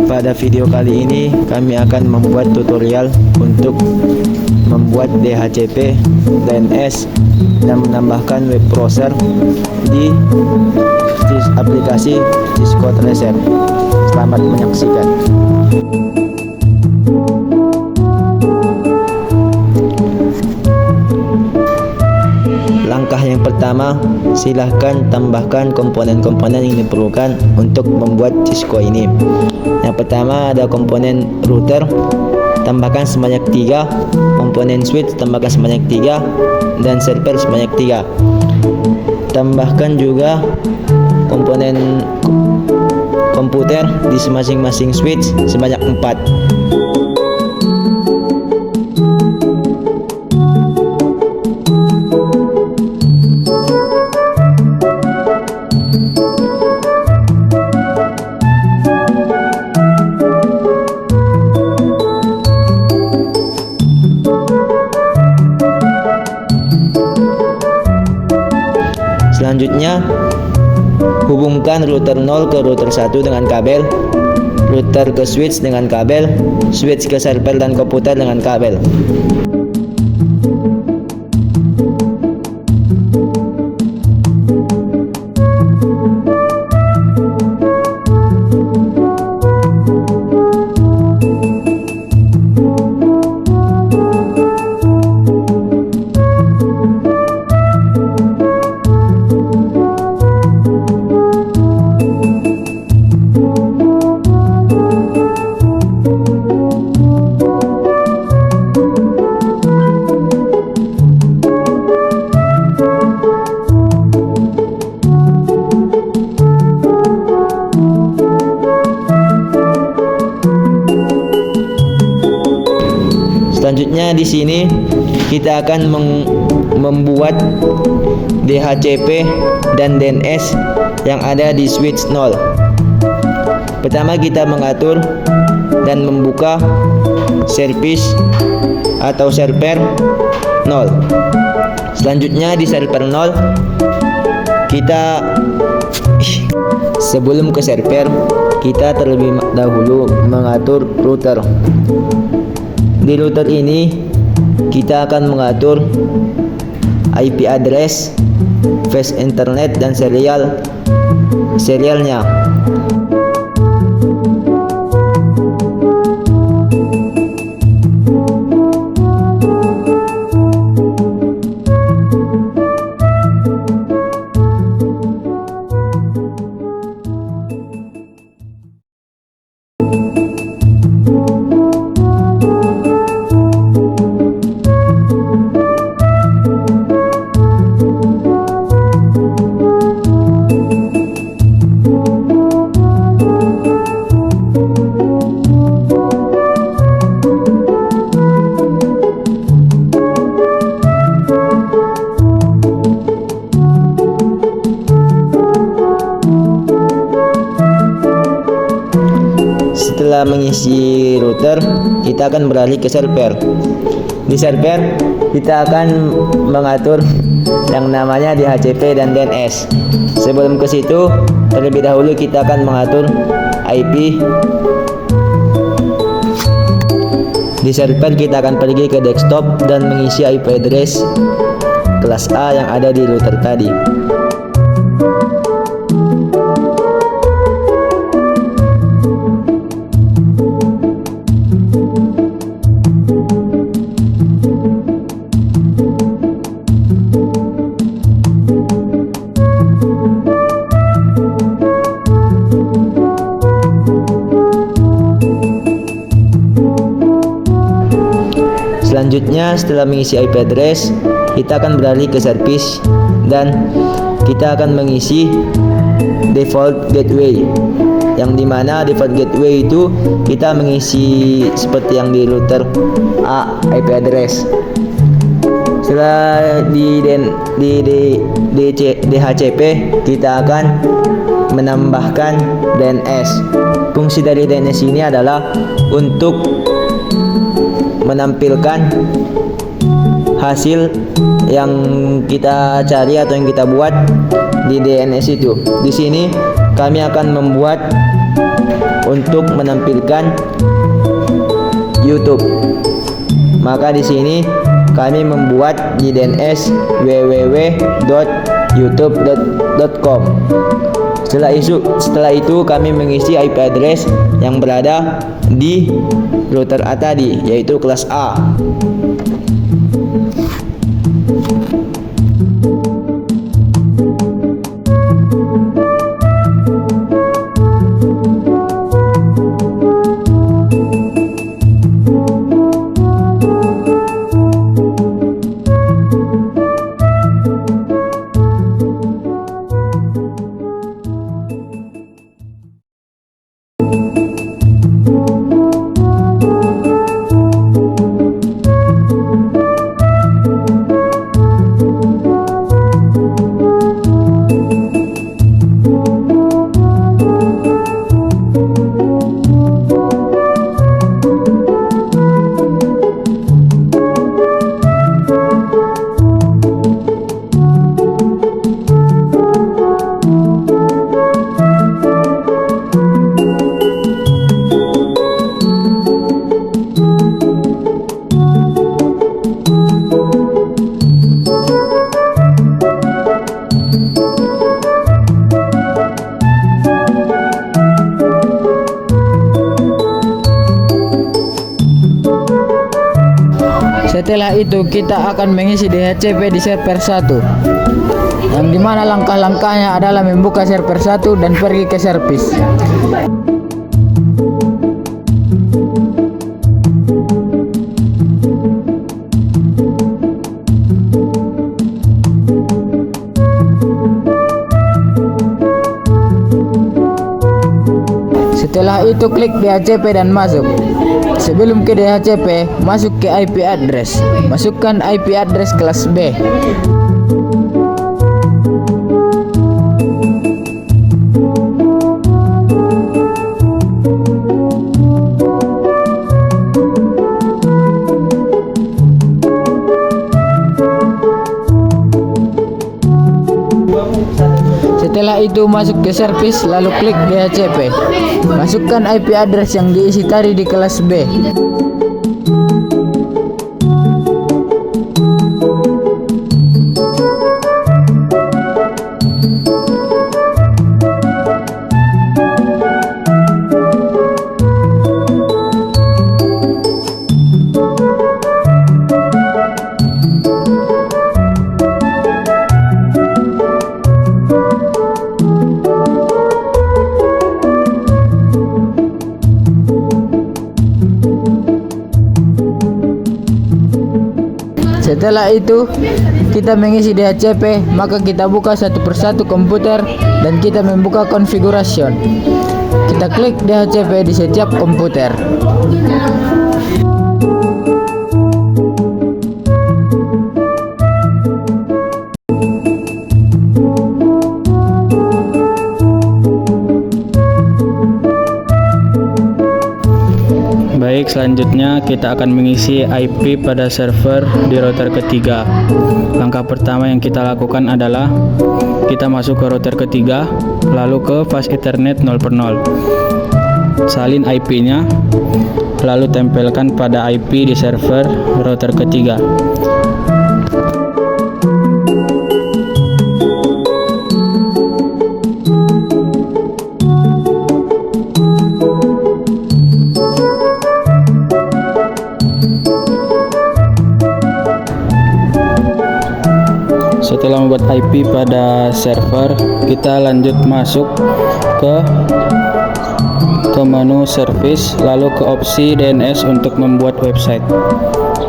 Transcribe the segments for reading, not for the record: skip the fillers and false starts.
Pada video kali ini kami akan membuat tutorial untuk membuat DHCP DNS dan menambahkan web browser di aplikasi Cisco Tracer. Selamat menyaksikan. Langkah yang pertama, silahkan tambahkan komponen-komponen yang diperlukan untuk membuat Cisco ini. Yang pertama ada komponen router, tambahkan sebanyak 3, komponen switch tambahkan sebanyak 3, dan server sebanyak 3. Tambahkan juga komponen komputer di masing-masing switch sebanyak 4. Selanjutnya, hubungkan router 0 ke router 1 dengan kabel, router ke switch dengan kabel, switch ke server dan komputer dengan kabel. Selanjutnya di sini kita akan membuat DHCP dan DNS yang ada di switch 0. Pertama kita mengatur dan membuka service atau server 0. Selanjutnya di server 0 sebelum ke server kita terlebih dahulu mengatur router. Di router ini kita akan mengatur IP address, fast internet dan serialnya. Setelah mengisi router, kita akan beralih ke server. Di server, kita akan mengatur yang namanya DHCP dan DNS. Sebelum ke situ, terlebih dahulu kita akan mengatur IP. Di server, kita akan pergi ke desktop dan mengisi IP address kelas A yang ada di router tadi. Selanjutnya, setelah mengisi IP address, kita akan beralih ke service dan kita akan mengisi default gateway, yang dimana default gateway itu kita mengisi seperti yang di router A, IP address. Setelah di DHCP, kita akan menambahkan DNS. Fungsi dari DNS ini adalah untuk menampilkan hasil yang kita cari atau yang kita buat di DNS itu. Di sini kami akan membuat untuk menampilkan YouTube. Maka di sini kami membuat di DNS www.youtube.com. Setelah itu kami mengisi IP address yang berada di router A tadi, yaitu kelas A. Setelah itu kita akan mengisi DHCP di server 1, yang dimana langkah-langkahnya adalah membuka server 1 dan pergi ke service. Setelah itu klik DHCP dan masuk. Sebelum ke DHCP, masuk ke IP address. Masukkan IP address kelas B. Setelah itu masuk ke service, lalu klik DHCP. Masukkan IP address yang diisi tadi di kelas B. Setelah itu kita mengisi DHCP, maka kita buka satu persatu komputer dan kita membuka configuration. Kita klik DHCP di setiap komputer. Baik, selanjutnya kita akan mengisi IP pada server di router ketiga. Langkah pertama yang kita lakukan adalah kita masuk ke router ketiga, lalu ke fast ethernet 0/0. Salin IP-nya, lalu tempelkan pada IP di server router ketiga. Setelah membuat IP pada server, kita lanjut masuk ke menu service, lalu ke opsi DNS untuk membuat website.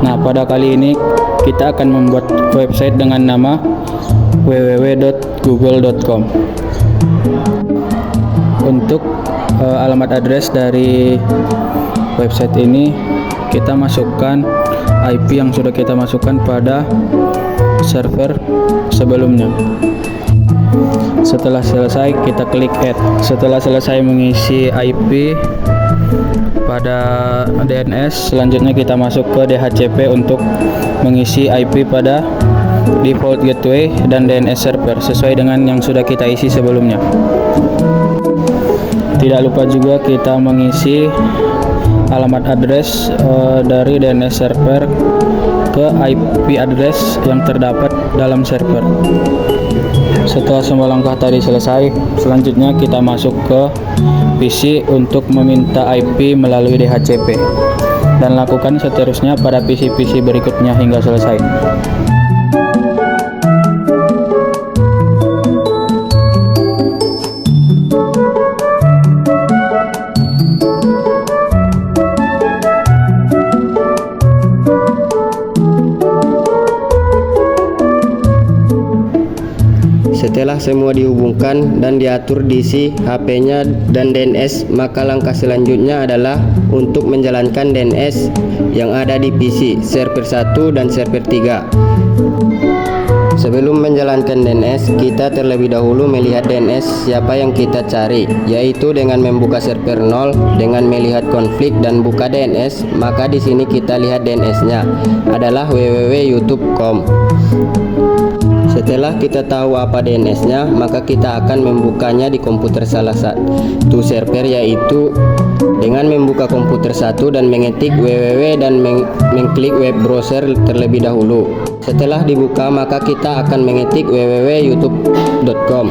Nah, pada kali ini kita akan membuat website dengan nama www.google.com. Untuk alamat address dari website ini, kita masukkan IP yang sudah kita masukkan pada server sebelumnya. Setelah selesai, kita klik add. Setelah selesai mengisi IP pada DNS, selanjutnya kita masuk ke DHCP untuk mengisi IP pada default gateway dan DNS server sesuai dengan yang sudah kita isi sebelumnya. Tidak lupa juga kita mengisi alamat address dari DNS server ke IP address yang terdapat dalam server. Setelah semua langkah tadi selesai, selanjutnya kita masuk ke PC untuk meminta IP melalui DHCP dan lakukan seterusnya pada PC-PC berikutnya hingga selesai. Setelah semua dihubungkan dan diatur DC HP-nya dan DNS, maka langkah selanjutnya adalah untuk menjalankan DNS yang ada di PC server 1 dan server 3. Sebelum menjalankan DNS, kita terlebih dahulu melihat DNS siapa yang kita cari, yaitu dengan membuka server 0 dengan melihat konflik dan buka DNS. Maka di sini kita lihat DNS-nya adalah www.youtube.com. Setelah kita tahu apa DNS-nya, maka kita akan membukanya di komputer salah satu server, yaitu dengan membuka komputer satu dan mengetik www dan mengklik web browser terlebih dahulu. Setelah dibuka, maka kita akan mengetik www.youtube.com.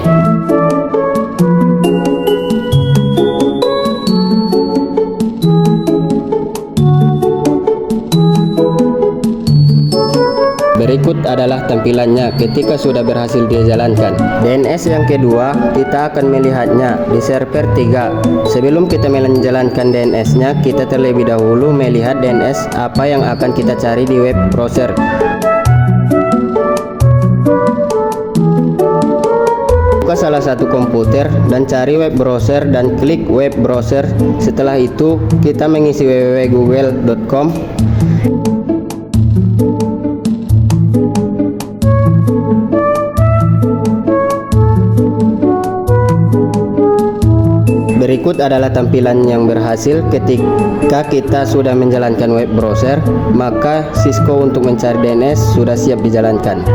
Berikut adalah tampilannya ketika sudah berhasil dijalankan. DNS yang kedua, kita akan melihatnya di server 3. Sebelum kita menjalankan DNS-nya, kita terlebih dahulu melihat DNS apa yang akan kita cari di web browser. Buka salah satu komputer dan cari web browser dan klik web browser. Setelah itu, kita mengisi www.google.com. Berikut adalah tampilan yang berhasil ketika kita sudah menjalankan web browser, maka Cisco untuk mencari DNS sudah siap dijalankan.